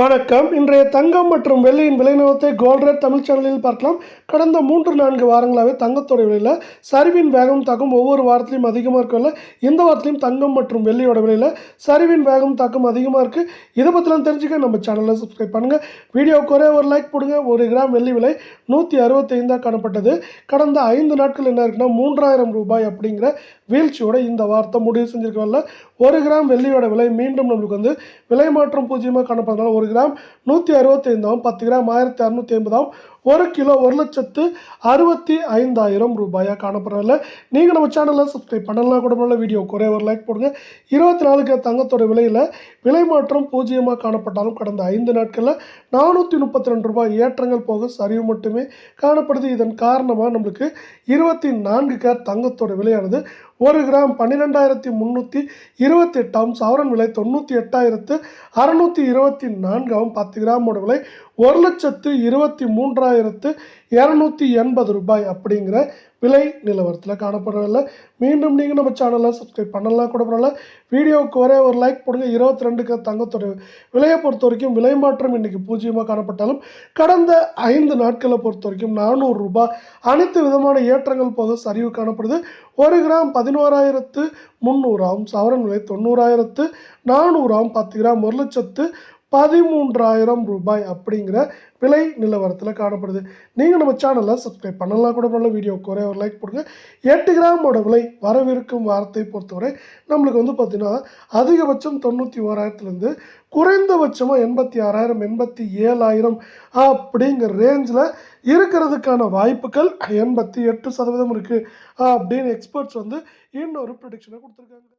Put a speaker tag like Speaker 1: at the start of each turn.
Speaker 1: வணக்கம். இன்றைய தங்கம் மற்றும் வெள்ளியின் விலை நிலவரத்தை கோல்ட் ரேட் தமிழ் சேனலில் பார்க்கலாம். கடந்த 3-4 வாரங்களாகவே தங்கத்தோட விலையில் சரிவின் வேகம் தாக்கம் ஒவ்வொரு வாரத்திலையும் அதிகமாக இருக்கல. இந்த வாரத்திலையும் தங்கம் மற்றும் வெள்ளியோட விலையில் சரிவின் வேகம் தாக்கம் அதிகமாக இருக்குது. இதை பற்றிலாம் தெரிஞ்சுக்க நம்ம சேனலை சப்ஸ்கிரைப் பண்ணுங்கள். வீடியோவுக்கு ஒரு லைக் போடுங்க. 1 கிராம் வெள்ளி விலை 165 காணப்பட்டது. கடந்த 5 நாட்கள் என்ன இருக்குன்னா 3000 ரூபாய் அப்படிங்கிற வீழ்ச்சியோட இந்த வாரத்தை முடிவு செஞ்சிருக்கல. 1 கிராம் வெள்ளியோட விலை மீண்டும் நம்மளுக்கு வந்து விலை மாற்றம் பூஜ்ஜியமாக காணப்படுறதுனால 1 கிராம் 165, 10 கிராம் 1650, 1 கிலோ 1,65,000 ரூபாயாக காணப்படுறதில்ல. நீங்கள் நம்ம சேனலில் சப்ஸ்கிரைப் பண்ணலாம் கூட பண்ணல. வீடியோ ஒரே ஒரு லைக் போடுங்க. 24 தங்கத்தோட விலையில் விலை மாற்றம் பூஜ்ஜியமாக காணப்பட்டாலும் கடந்த 5 நாட்களில் 432 ரூபாய் ஏற்றங்கள் போக சரிவு மட்டுமே காணப்படுது. இதன் காரணமாக நம்மளுக்கு 24 தங்கத்தோட விலையானது 1 கிராம் 12,328, சவரன் விலை 98,624, 10 கிராமோட விலை 1,23,280 ரூபாய் அப்படிங்கிற விலை நிலவரத்தில் காணப்படவில்லை. மீண்டும் நீங்கள் நம்ம சேனலை சப்ஸ்கிரைப் பண்ணலாம் கூட பண்ணல. வீடியோவுக்கு ஒரு லைக் போடுங்க. 22 தங்கத்தோட விலையை பொறுத்த வரைக்கும் விலை மாற்றம் இன்றைக்கி பூஜ்ஜியமாக காணப்பட்டாலும் கடந்த 5 நாட்களை பொறுத்த வரைக்கும் 400 ரூபாய் அனைத்து விதமான ஏற்றங்கள் போக சரிவு காணப்படுது. 1 கிராம் 11,300, சவரன் விலை 90,400, 10 கிராம் 1,13,000 ரூபாய் அப்படிங்கிற விலை நிலவரத்தில் காணப்படுது. நீங்கள் நம்ம சேனலை சப்ஸ்கிரைப் பண்ணலாம் கூட பண்ணல. வீடியோவுக்கு ஒரு லைக் போடுங்க. 8 கிராமோட விலை வரவிருக்கும் வாரத்தை பொறுத்தவரை நம்மளுக்கு வந்து பார்த்திங்கன்னா அதிகபட்சம் 91,000 குறைந்தபட்சமாக 86,000, 87,000 அப்படிங்கிற ரேஞ்சில் இருக்கிறதுக்கான வாய்ப்புகள் 88% இருக்குது அப்படின்னு எக்ஸ்பர்ட்ஸ் வந்து இன்னொரு ப்ரெடிக்ஷனை கொடுத்துருக்காங்க.